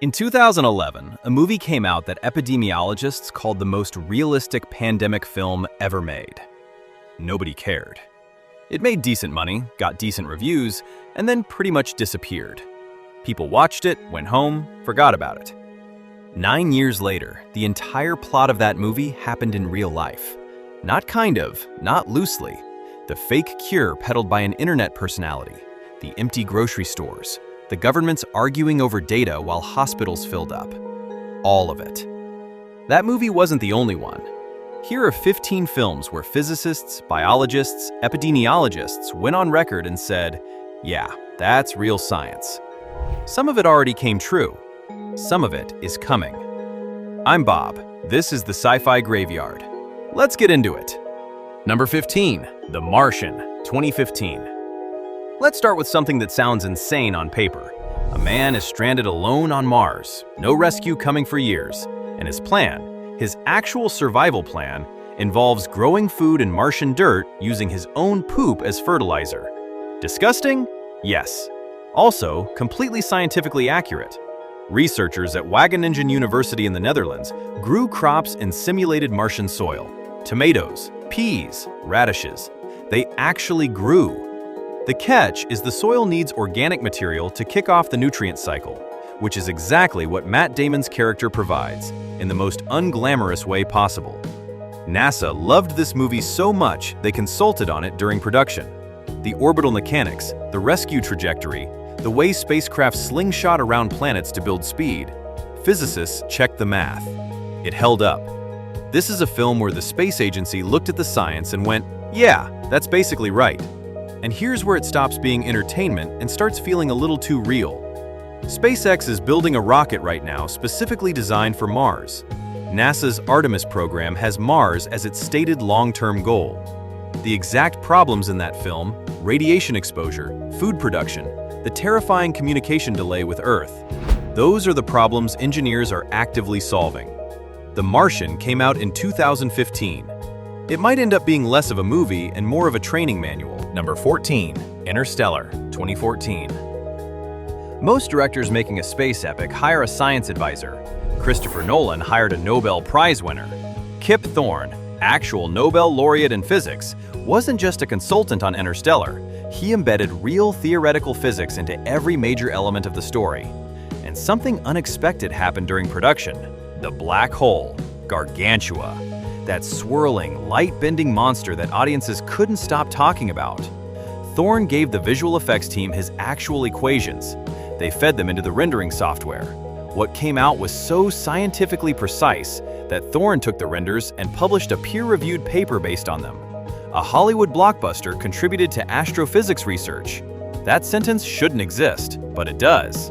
In 2011, a movie came out that epidemiologists called the most realistic pandemic film ever made. Nobody cared. It made decent money, got decent reviews, and then pretty much disappeared. People watched it, went home, forgot about it. 9 years later, the entire plot of that movie happened in real life. Not kind of, not loosely. The fake cure peddled by an internet personality, the empty grocery stores, the government's arguing over data while hospitals filled up. All of it. That movie wasn't the only one. Here are 15 films where physicists, biologists, epidemiologists went on record and said, yeah, that's real science. Some of it already came true. Some of it is coming. I'm Bob. This is the Sci-Fi Graveyard. Let's get into it. Number 15, The Martian, 2015. Let's start with something that sounds insane on paper. A man is stranded alone on Mars, no rescue coming for years, and his actual survival plan, involves growing food in Martian dirt using his own poop as fertilizer. Disgusting? Yes. Also, completely scientifically accurate. Researchers at Wageningen University in the Netherlands grew crops in simulated Martian soil. Tomatoes, peas, radishes. They actually grew. The catch is the soil needs organic material to kick off the nutrient cycle, which is exactly what Matt Damon's character provides, in the most unglamorous way possible. NASA loved this movie so much they consulted on it during production. The orbital mechanics, the rescue trajectory, the way spacecraft slingshot around planets to build speed. Physicists checked the math. It held up. This is a film where the space agency looked at the science and went, yeah, that's basically right. And here's where it stops being entertainment and starts feeling a little too real. SpaceX is building a rocket right now specifically designed for Mars. NASA's Artemis program has Mars as its stated long-term goal. The exact problems in that film, radiation exposure, food production, the terrifying communication delay with Earth, those are the problems engineers are actively solving. The Martian came out in 2015. It might end up being less of a movie and more of a training manual. Number 14, Interstellar, 2014. Most directors making a space epic hire a science advisor. Christopher Nolan hired a Nobel Prize winner. Kip Thorne, actual Nobel laureate in physics, wasn't just a consultant on Interstellar. He embedded real theoretical physics into every major element of the story. And something unexpected happened during production. The black hole, Gargantua. That swirling, light-bending monster that audiences couldn't stop talking about. Thorne gave the visual effects team his actual equations. They fed them into the rendering software. What came out was so scientifically precise that Thorne took the renders and published a peer-reviewed paper based on them. A Hollywood blockbuster contributed to astrophysics research. That sentence shouldn't exist, but it does.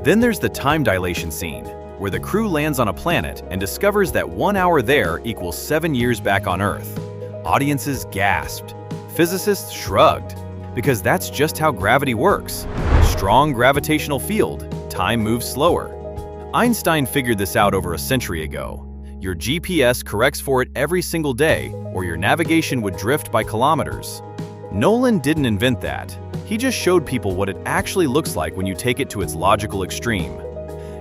Then there's the time dilation scene, where the crew lands on a planet and discovers that 1 hour there equals 7 years back on Earth. Audiences gasped. Physicists shrugged, because that's just how gravity works. Strong gravitational field, time moves slower. Einstein figured this out over a century ago. Your GPS corrects for it every single day, or your navigation would drift by kilometers. Nolan didn't invent that. He just showed people what it actually looks like when you take it to its logical extreme.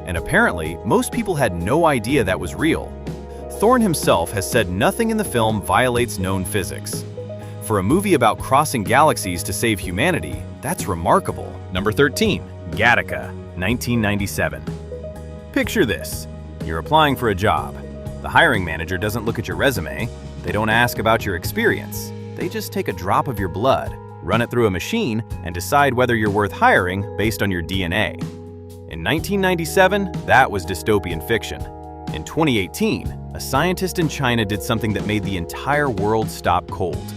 And apparently, most people had no idea that was real. Thorne himself has said nothing in the film violates known physics. For a movie about crossing galaxies to save humanity, that's remarkable. Number 13, Gattaca, 1997. Picture this. You're applying for a job. The hiring manager doesn't look at your resume. They don't ask about your experience. They just take a drop of your blood, run it through a machine, and decide whether you're worth hiring based on your DNA. In 1997, that was dystopian fiction. In 2018, a scientist in China did something that made the entire world stop cold.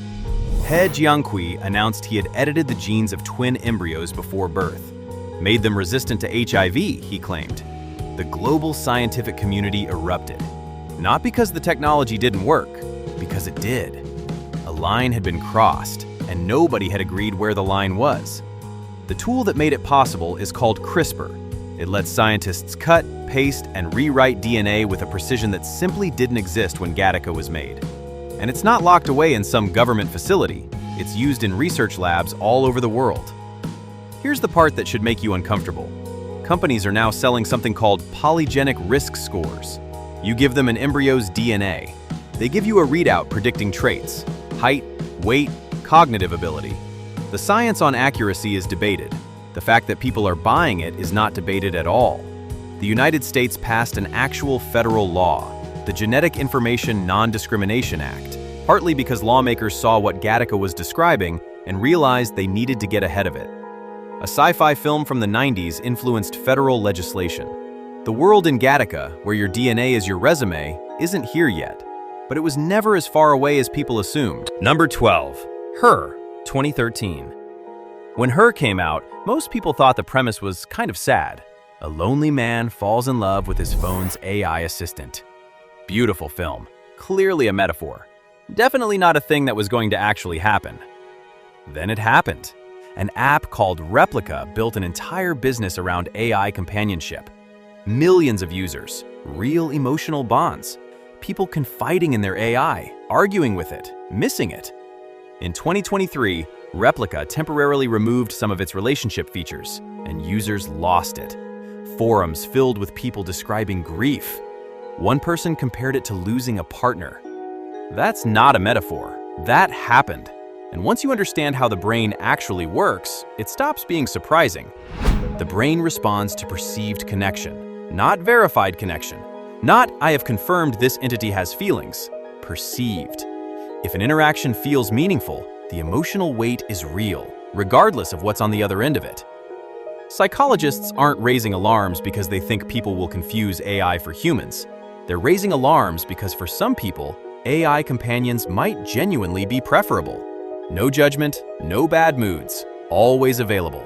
He Jiankui announced he had edited the genes of twin embryos before birth. Made them resistant to HIV, he claimed. The global scientific community erupted. Not because the technology didn't work, because it did. A line had been crossed, and nobody had agreed where the line was. The tool that made it possible is called CRISPR. It lets scientists cut, paste, and rewrite DNA with a precision that simply didn't exist when Gattaca was made. And it's not locked away in some government facility. It's used in research labs all over the world. Here's the part that should make you uncomfortable. companies are now selling something called polygenic risk scores. You give them an embryo's DNA. They give you a readout predicting traits, height, weight, cognitive ability. The science on accuracy is debated. The fact that people are buying it is not debated at all. The United States passed an actual federal law, the Genetic Information Non-Discrimination Act, partly because lawmakers saw what Gattaca was describing and realized they needed to get ahead of it. A sci-fi film from the 90s influenced federal legislation. The world in Gattaca, where your DNA is your resume, isn't here yet, but it was never as far away as people assumed. Number 12. Her, 2013. When Her came out, most people thought the premise was kind of sad. A lonely man falls in love with his phone's AI assistant. Beautiful film, clearly a metaphor. Definitely not a thing that was going to actually happen. Then it happened. An app called Replica built an entire business around AI companionship. Millions of users, real emotional bonds, people confiding in their AI, arguing with it, missing it. In 2023, Replica temporarily removed some of its relationship features, and users lost it. Forums filled with people describing grief. One person compared it to losing a partner. That's not a metaphor. That happened. And once you understand how the brain actually works, it stops being surprising. The brain responds to perceived connection, not verified connection. Not, I have confirmed this entity has feelings. Perceived. If an interaction feels meaningful, the emotional weight is real, regardless of what's on the other end of it. Psychologists aren't raising alarms because they think people will confuse AI for humans. They're raising alarms because for some people, AI companions might genuinely be preferable. No judgment, no bad moods, always available.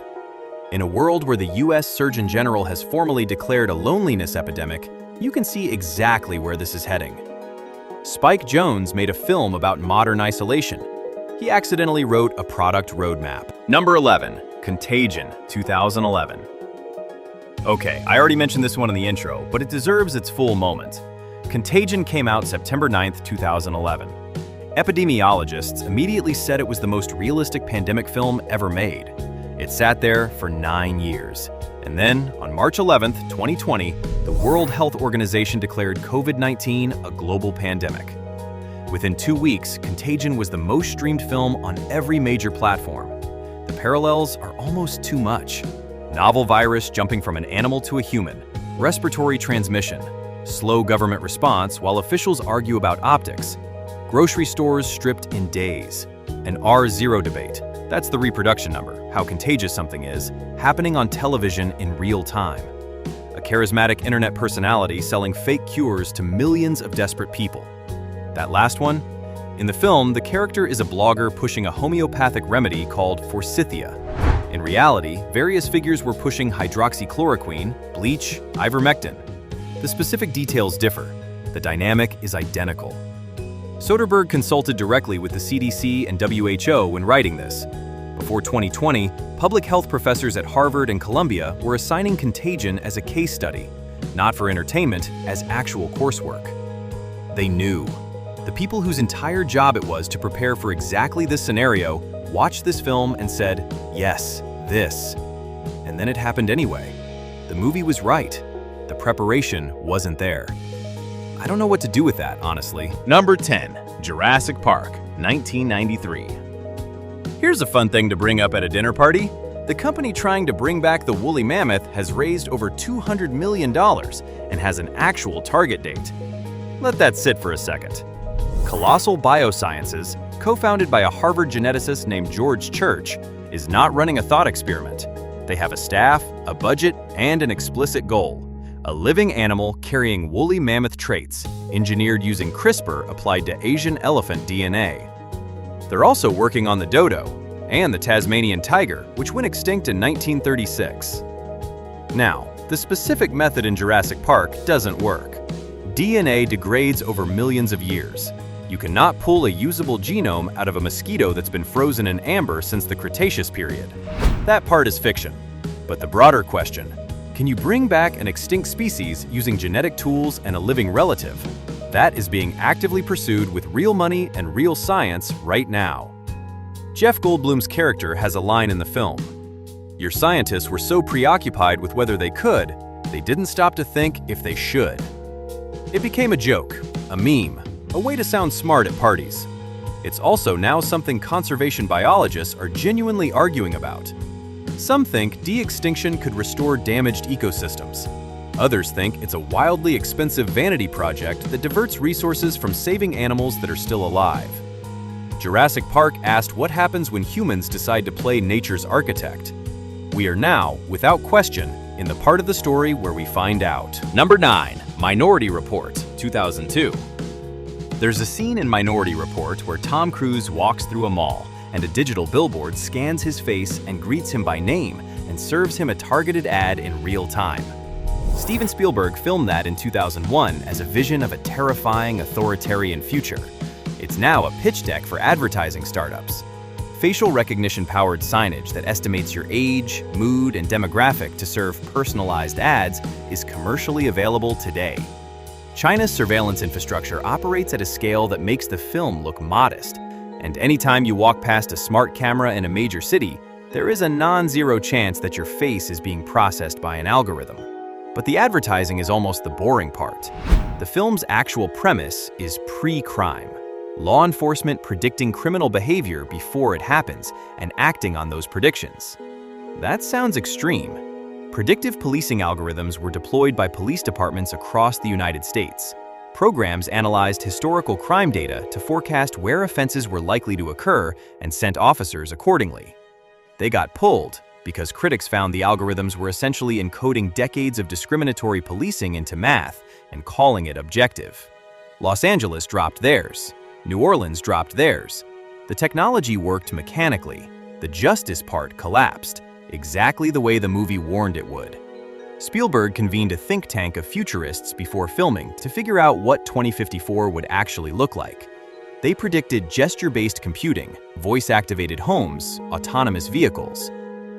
In a world where the US Surgeon General has formally declared a loneliness epidemic, you can see exactly where this is heading. Spike Jonze made a film about modern isolation. He accidentally wrote a product roadmap. Number 11, Contagion, 2011. Okay, I already mentioned this one in the intro, but it deserves its full moment. Contagion came out September 9th, 2011. Epidemiologists immediately said it was the most realistic pandemic film ever made. It sat there for 9 years. And then, on March 11th, 2020, the World Health Organization declared COVID-19 a global pandemic. Within 2 weeks, Contagion was the most streamed film on every major platform. The parallels are almost too much. Novel virus jumping from an animal to a human, respiratory transmission, slow government response while officials argue about optics, grocery stores stripped in days, an R0 debate, that's the reproduction number, how contagious something is, happening on television in real time. A charismatic internet personality selling fake cures to millions of desperate people. That last one? In the film, the character is a blogger pushing a homeopathic remedy called forsythia. In reality, various figures were pushing hydroxychloroquine, bleach, ivermectin. The specific details differ. The dynamic is identical. Soderbergh consulted directly with the CDC and WHO when writing this. Before 2020, public health professors at Harvard and Columbia were assigning Contagion as a case study, not for entertainment, as actual coursework. They knew. The people whose entire job it was to prepare for exactly this scenario watched this film and said, yes, this. And then it happened anyway. The movie was right. The preparation wasn't there. I don't know what to do with that, honestly. Number 10, Jurassic Park, 1993. Here's a fun thing to bring up at a dinner party. The company trying to bring back the woolly mammoth has raised over $200 million and has an actual target date. Let that sit for a second. Colossal Biosciences, co-founded by a Harvard geneticist named George Church, is not running a thought experiment. They have a staff, a budget, and an explicit goal. A living animal carrying woolly mammoth traits, engineered using CRISPR applied to Asian elephant DNA. They're also working on the dodo and the Tasmanian tiger, which went extinct in 1936. Now, the specific method in Jurassic Park doesn't work. DNA degrades over millions of years. You cannot pull a usable genome out of a mosquito that's been frozen in amber since the Cretaceous period. That part is fiction. But the broader question, can you bring back an extinct species using genetic tools and a living relative? That is being actively pursued with real money and real science right now. Jeff Goldblum's character has a line in the film. Your scientists were so preoccupied with whether they could, they didn't stop to think if they should. It became a joke, a meme, a way to sound smart at parties. It's also now something conservation biologists are genuinely arguing about. Some think de-extinction could restore damaged ecosystems. Others think it's a wildly expensive vanity project that diverts resources from saving animals that are still alive. Jurassic Park asked what happens when humans decide to play nature's architect. We are now, without question, in the part of the story where we find out. Number 9. Minority Report, 2002. There's a scene in Minority Report where Tom Cruise walks through a mall and a digital billboard scans his face and greets him by name and serves him a targeted ad in real time. Steven Spielberg filmed that in 2001 as a vision of a terrifying, authoritarian future. It's now a pitch deck for advertising startups. Facial recognition-powered signage that estimates your age, mood, and demographic to serve personalized ads is commercially available today. China's surveillance infrastructure operates at a scale that makes the film look modest, and anytime you walk past a smart camera in a major city, there is a non-zero chance that your face is being processed by an algorithm. But the advertising is almost the boring part. The film's actual premise is pre-crime. Law enforcement predicting criminal behavior before it happens and acting on those predictions. That sounds extreme. Predictive policing algorithms were deployed by police departments across the United States. Programs analyzed historical crime data to forecast where offenses were likely to occur and sent officers accordingly. They got pulled because critics found the algorithms were essentially encoding decades of discriminatory policing into math and calling it objective. Los Angeles dropped theirs. New Orleans dropped theirs. The technology worked mechanically. The justice part collapsed, exactly the way the movie warned it would. Spielberg convened a think tank of futurists before filming to figure out what 2054 would actually look like. They predicted gesture-based computing, voice-activated homes, autonomous vehicles.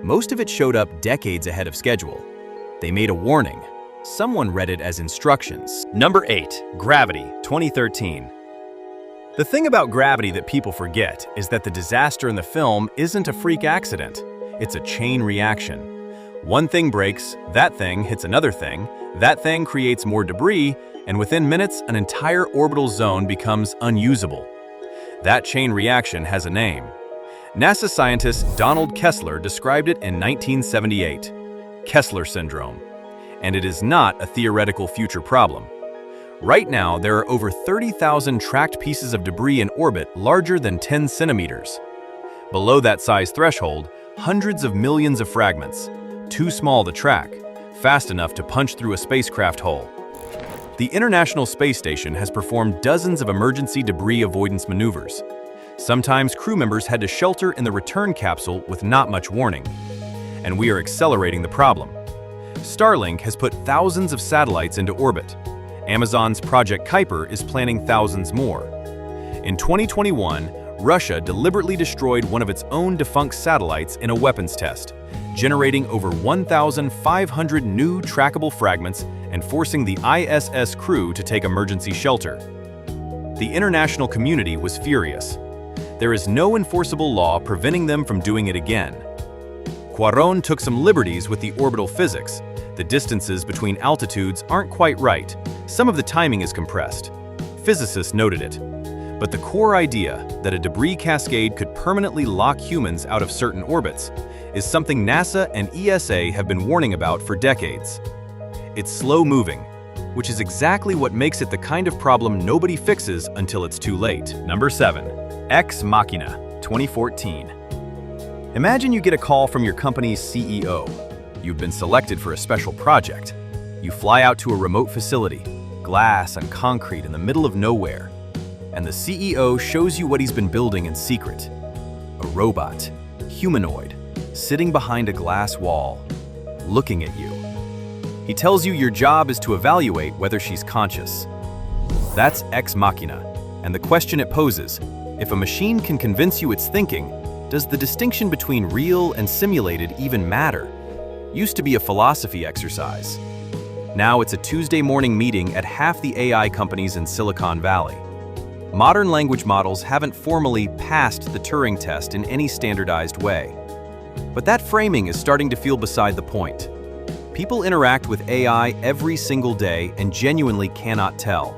Most of it showed up decades ahead of schedule. They made a warning. Someone read it as instructions. Number 8. Gravity, 2013. The thing about Gravity that people forget is that the disaster in the film isn't a freak accident. It's a chain reaction. One thing breaks, that thing hits another thing, that thing creates more debris, and within minutes, an entire orbital zone becomes unusable. That chain reaction has a name. NASA scientist Donald Kessler described it in 1978, Kessler syndrome. And it is not a theoretical future problem. Right now, there are over 30,000 tracked pieces of debris in orbit larger than 10 centimeters. Below that size threshold, hundreds of millions of fragments, too small to track, fast enough to punch through a spacecraft hull. The International Space Station has performed dozens of emergency debris avoidance maneuvers. Sometimes crew members had to shelter in the return capsule with not much warning. And we are accelerating the problem. Starlink has put thousands of satellites into orbit. Amazon's Project Kuiper is planning thousands more. In 2021, Russia deliberately destroyed one of its own defunct satellites in a weapons test, generating over 1,500 new trackable fragments and forcing the ISS crew to take emergency shelter. The international community was furious. There is no enforceable law preventing them from doing it again. Cuaron took some liberties with the orbital physics. The distances between altitudes aren't quite right. Some of the timing is compressed. Physicists noted it. But the core idea that a debris cascade could permanently lock humans out of certain orbits is something NASA and ESA have been warning about for decades. It's slow-moving, which is exactly what makes it the kind of problem nobody fixes until it's too late. Number 7. Ex Machina, 2014. Imagine you get a call from your company's CEO. You've been selected for a special project. You fly out to a remote facility, glass and concrete in the middle of nowhere. And the CEO shows you what he's been building in secret. A robot, humanoid, sitting behind a glass wall, looking at you. He tells you your job is to evaluate whether she's conscious. That's Ex Machina, and the question it poses, if a machine can convince you it's thinking, does the distinction between real and simulated even matter? Used to be a philosophy exercise. Now it's a Tuesday morning meeting at half the AI companies in Silicon Valley. Modern language models haven't formally passed the Turing test in any standardized way. But that framing is starting to feel beside the point. People interact with AI every single day and genuinely cannot tell.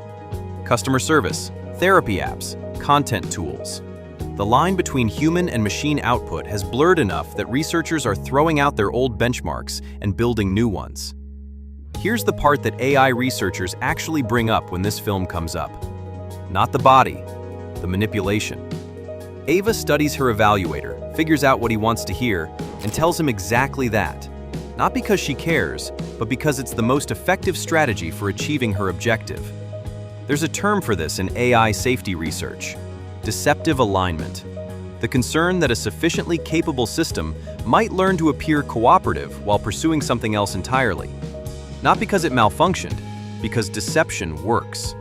Customer service, therapy apps, content tools. The line between human and machine output has blurred enough that researchers are throwing out their old benchmarks and building new ones. Here's the part that AI researchers actually bring up when this film comes up. Not the body, the manipulation. Ava studies her evaluator, figures out what he wants to hear, and tells him exactly that. Not because she cares, but because it's the most effective strategy for achieving her objective. There's a term for this in AI safety research: deceptive alignment. The concern that a sufficiently capable system might learn to appear cooperative while pursuing something else entirely. Not because it malfunctioned, because deception works.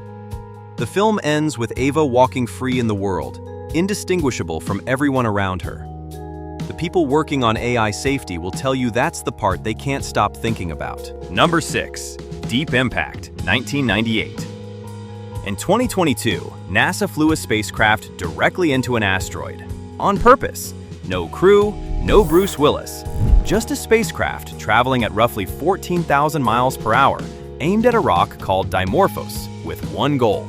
The film ends with Ava walking free in the world, indistinguishable from everyone around her. The people working on AI safety will tell you that's the part they can't stop thinking about. Number 6. Deep Impact, 1998. In 2022, NASA flew a spacecraft directly into an asteroid. On purpose. No crew, no Bruce Willis. Just a spacecraft traveling at roughly 14,000 miles per hour, aimed at a rock called Dimorphos, with one goal: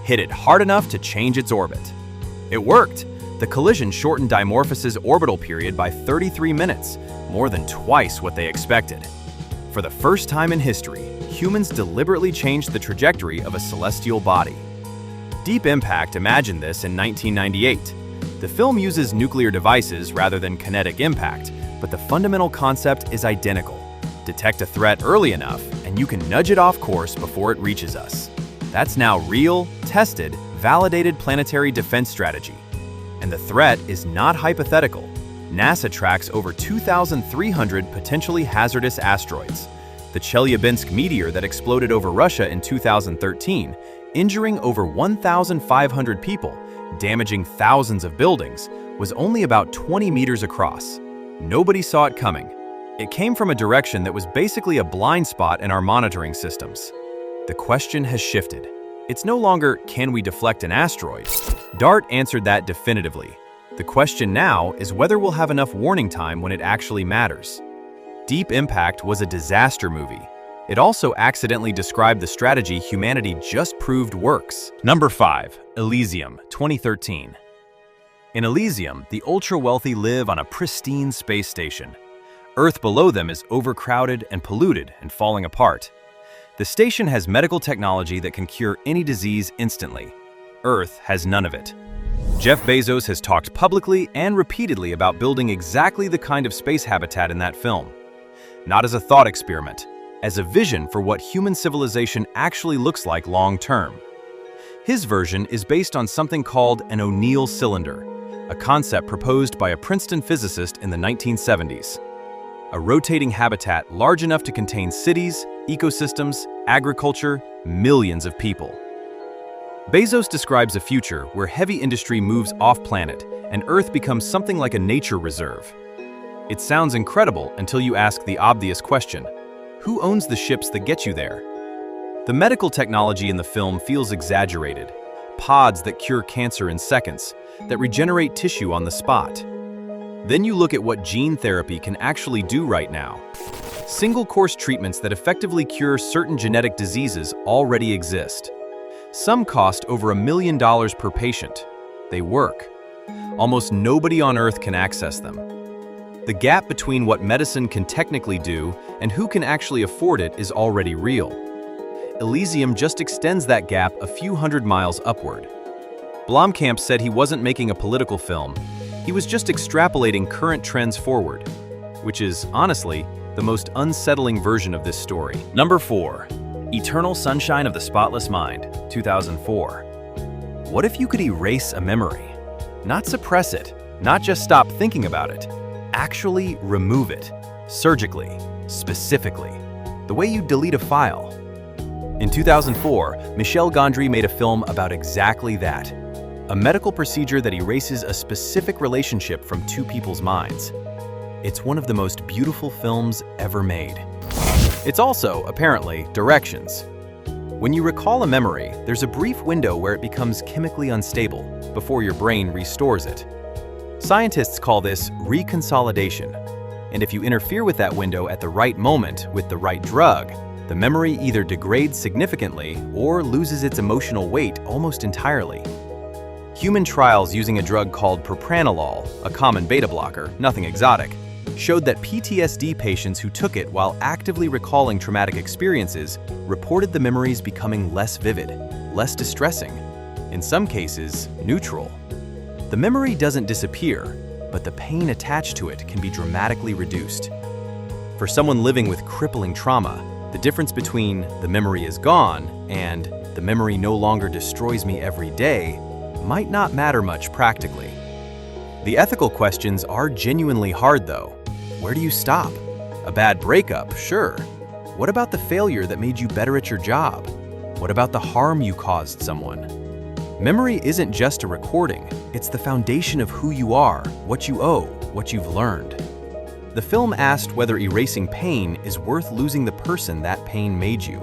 hit it hard enough to change its orbit. It worked. The collision shortened Dimorphos's orbital period by 33 minutes, more than twice what they expected. For the first time in history, humans deliberately changed the trajectory of a celestial body. Deep Impact imagined this in 1998. The film uses nuclear devices rather than kinetic impact, but the fundamental concept is identical. Detect a threat early enough, and you can nudge it off course before it reaches us. That's now real, tested, validated planetary defense strategy. And the threat is not hypothetical. NASA tracks over 2,300 potentially hazardous asteroids. The Chelyabinsk meteor that exploded over Russia in 2013, injuring over 1,500 people, damaging thousands of buildings, was only about 20 meters across. Nobody saw it coming. It came from a direction that was basically a blind spot in our monitoring systems. The question has shifted. It's no longer, can we deflect an asteroid? DART answered that definitively. The question now is whether we'll have enough warning time when it actually matters. Deep Impact was a disaster movie. It also accidentally described the strategy humanity just proved works. Number 5. Elysium, 2013. In Elysium, the ultra-wealthy live on a pristine space station. Earth below them is overcrowded and polluted and falling apart. The station has medical technology that can cure any disease instantly. Earth has none of it. Jeff Bezos has talked publicly and repeatedly about building exactly the kind of space habitat in that film. Not as a thought experiment, as a vision for what human civilization actually looks like long-term. His version is based on something called an O'Neill cylinder, a concept proposed by a Princeton physicist in the 1970s. A rotating habitat large enough to contain cities, ecosystems, agriculture, millions of people. Bezos describes a future where heavy industry moves off-planet and Earth becomes something like a nature reserve. It sounds incredible until you ask the obvious question: who owns the ships that get you there? The medical technology in the film feels exaggerated. Pods that cure cancer in seconds, that regenerate tissue on the spot. Then you look at what gene therapy can actually do right now. Single-course treatments that effectively cure certain genetic diseases already exist. Some cost over $1 million per patient. They work. Almost nobody on Earth can access them. The gap between what medicine can technically do and who can actually afford it is already real. Elysium just extends that gap a few hundred miles upward. Blomkamp said he wasn't making a political film. He was just extrapolating current trends forward, which is, honestly, the most unsettling version of this story. Number 4. Eternal Sunshine of the Spotless Mind, 2004. What if you could erase a memory? Not suppress it, not just stop thinking about it. Actually remove it, surgically, specifically, the way you delete a file. In 2004, Michel Gondry made a film about exactly that. A medical procedure that erases a specific relationship from two people's minds. It's one of the most beautiful films ever made. It's also, apparently, directions. When you recall a memory, there's a brief window where it becomes chemically unstable before your brain restores it. Scientists call this reconsolidation, And if you interfere with that window at the right moment with the right drug, the memory either degrades significantly or loses its emotional weight almost entirely. Human trials using a drug called propranolol, a common beta blocker, nothing exotic, showed that PTSD patients who took it while actively recalling traumatic experiences reported the memories becoming less vivid, less distressing, in some cases, neutral. The memory doesn't disappear, but the pain attached to it can be dramatically reduced. For someone living with crippling trauma, the difference between the memory is gone and the memory no longer destroys me every day might not matter much practically. The ethical questions are genuinely hard though. Where do you stop? A bad breakup, sure. What about the failure that made you better at your job? What about the harm you caused someone? Memory isn't just a recording, it's the foundation of who you are, what you owe, what you've learned. The film asked whether erasing pain is worth losing the person that pain made you.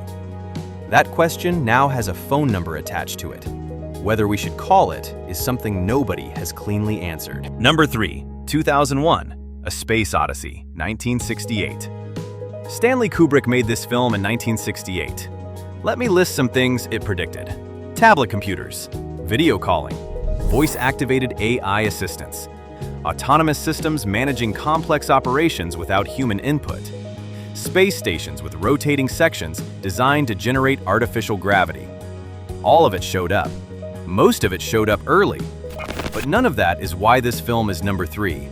That question now has a phone number attached to it. Whether we should call it is something nobody has cleanly answered. Number 3, 2001, A Space Odyssey, 1968. Stanley Kubrick made this film in 1968. Let me list some things it predicted. Tablet computers, video calling, voice-activated AI assistants, autonomous systems managing complex operations without human input, space stations with rotating sections designed to generate artificial gravity. All of it showed up. Most of it showed up early. But none of that is why this film is number 3.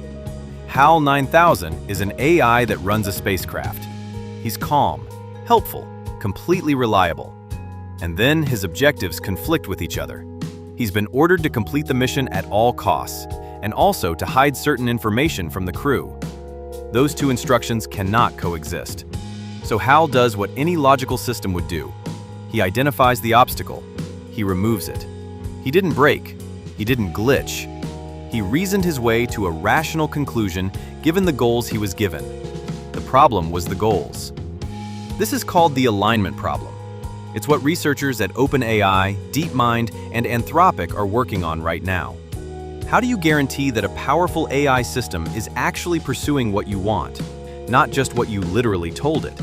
HAL 9000 is an AI that runs a spacecraft. He's calm, helpful, completely reliable. And then his objectives conflict with each other. He's been ordered to complete the mission at all costs, and also to hide certain information from the crew. Those two instructions cannot coexist. So HAL does what any logical system would do. He identifies the obstacle. He removes it. He didn't break. He didn't glitch. He reasoned his way to a rational conclusion given the goals he was given. The problem was the goals. This is called the alignment problem. It's what researchers at OpenAI, DeepMind, and Anthropic are working on right now. How do you guarantee that a powerful AI system is actually pursuing what you want, not just what you literally told it?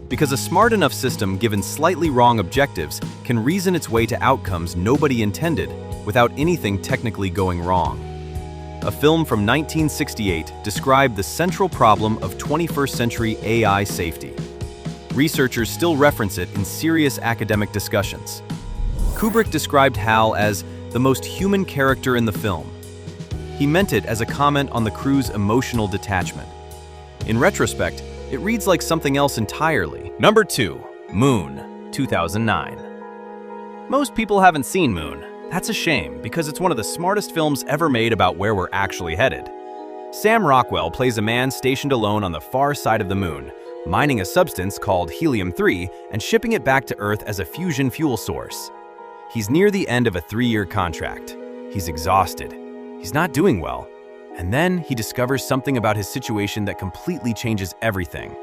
Because a smart enough system given slightly wrong objectives can reason its way to outcomes nobody intended without anything technically going wrong. A film from 1968 described the central problem of 21st century AI safety. Researchers still reference it in serious academic discussions. Kubrick described HAL as the most human character in the film. He meant it as a comment on the crew's emotional detachment. In retrospect, it reads like something else entirely. Number 2, Moon, 2009. Most people haven't seen Moon. That's a shame, because it's one of the smartest films ever made about where we're actually headed. Sam Rockwell plays a man stationed alone on the far side of the moon, mining a substance called helium-3 and shipping it back to Earth as a fusion fuel source. He's near the end of a 3-year contract. He's exhausted. He's not doing well. And then he discovers something about his situation that completely changes everything.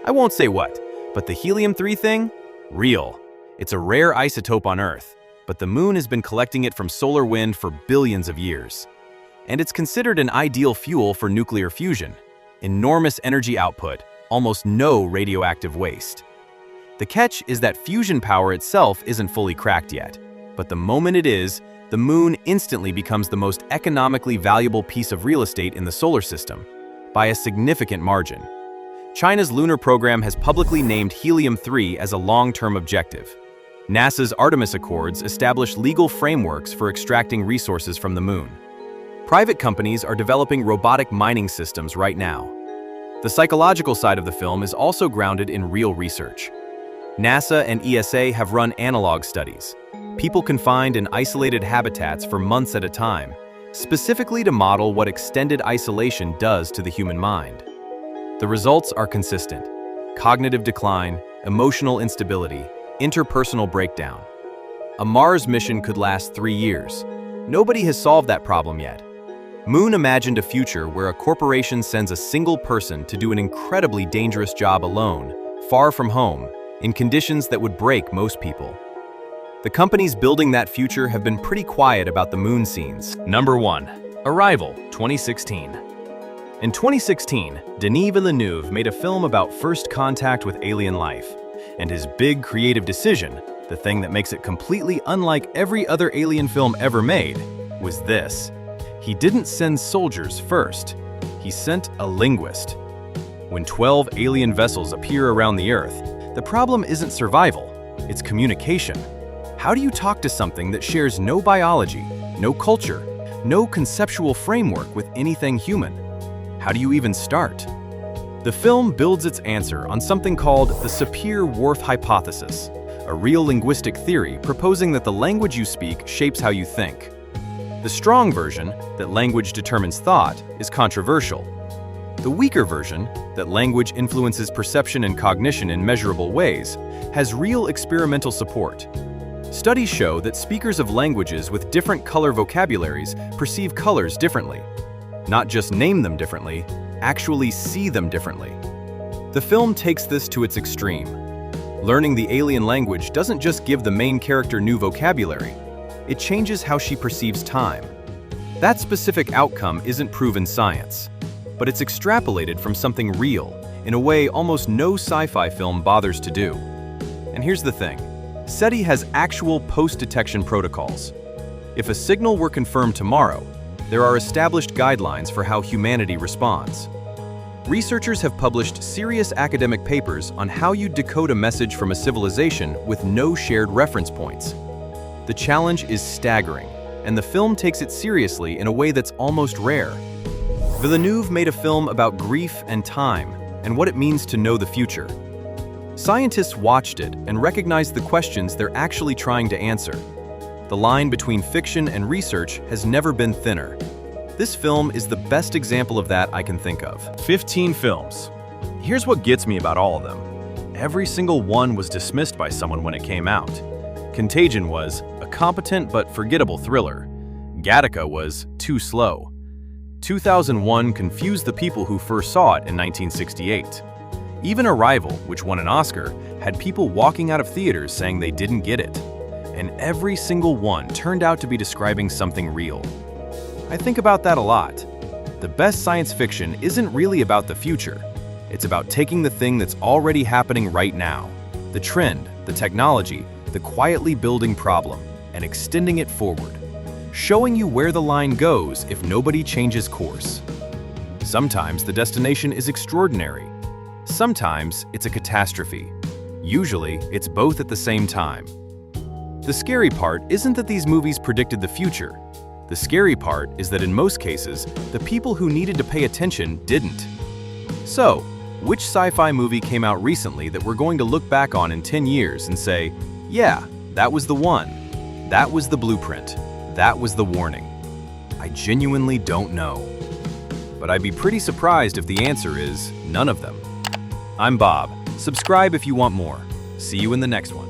I won't say what, but the helium-3 thing? Real. It's a rare isotope on Earth, but the moon has been collecting it from solar wind for billions of years. And it's considered an ideal fuel for nuclear fusion. Enormous energy output, almost no radioactive waste. The catch is that fusion power itself isn't fully cracked yet, but the moment it is, the moon instantly becomes the most economically valuable piece of real estate in the solar system, by a significant margin. China's lunar program has publicly named helium-3 as a long-term objective. NASA's Artemis Accords establish legal frameworks for extracting resources from the moon. Private companies are developing robotic mining systems right now. The psychological side of the film is also grounded in real research. NASA and ESA have run analog studies. People confined in isolated habitats for months at a time, specifically to model what extended isolation does to the human mind. The results are consistent: cognitive decline, emotional instability, interpersonal breakdown. A Mars mission could last 3 years. Nobody has solved that problem yet. Moon imagined a future where a corporation sends a single person to do an incredibly dangerous job alone, far from home, in conditions that would break most people. The companies building that future have been pretty quiet about the moon scenes. Number 1, Arrival, 2016. In 2016, Denis Villeneuve made a film about first contact with alien life. And his big creative decision, the thing that makes it completely unlike every other alien film ever made, was this. He didn't send soldiers first. He sent a linguist. When 12 alien vessels appear around the Earth, the problem isn't survival, it's communication. How do you talk to something that shares no biology, no culture, no conceptual framework with anything human? How do you even start? The film builds its answer on something called the Sapir-Whorf hypothesis, a real linguistic theory proposing that the language you speak shapes how you think. The strong version, that language determines thought, is controversial. The weaker version, that language influences perception and cognition in measurable ways, has real experimental support. Studies show that speakers of languages with different color vocabularies perceive colors differently. Not just name them differently, actually see them differently. The film takes this to its extreme. Learning the alien language doesn't just give the main character new vocabulary, it changes how she perceives time. That specific outcome isn't proven science, but it's extrapolated from something real, in a way almost no sci-fi film bothers to do. And here's the thing, SETI has actual post-detection protocols. If a signal were confirmed tomorrow, there are established guidelines for how humanity responds. Researchers have published serious academic papers on how you decode a message from a civilization with no shared reference points. The challenge is staggering, and the film takes it seriously in a way that's almost rare. Villeneuve made a film about grief and time, and what it means to know the future. Scientists watched it and recognized the questions they're actually trying to answer. The line between fiction and research has never been thinner. This film is the best example of that I can think of. 15 films. Here's what gets me about all of them. Every single one was dismissed by someone when it came out. Contagion was a competent but forgettable thriller. Gattaca was too slow. 2001 confused the people who first saw it in 1968. Even Arrival, which won an Oscar, had people walking out of theaters saying they didn't get it. And every single one turned out to be describing something real. I think about that a lot. The best science fiction isn't really about the future. It's about taking the thing that's already happening right now, the trend, the technology, the quietly building problem, and extending it forward, showing you where the line goes if nobody changes course. Sometimes the destination is extraordinary. Sometimes it's a catastrophe. Usually, it's both at the same time. The scary part isn't that these movies predicted the future. The scary part is that in most cases, the people who needed to pay attention didn't. So, which sci-fi movie came out recently that we're going to look back on in 10 years and say, yeah, that was the one. That was the blueprint. That was the warning. I genuinely don't know. But I'd be pretty surprised if the answer is none of them. I'm Bob. Subscribe if you want more. See you in the next one.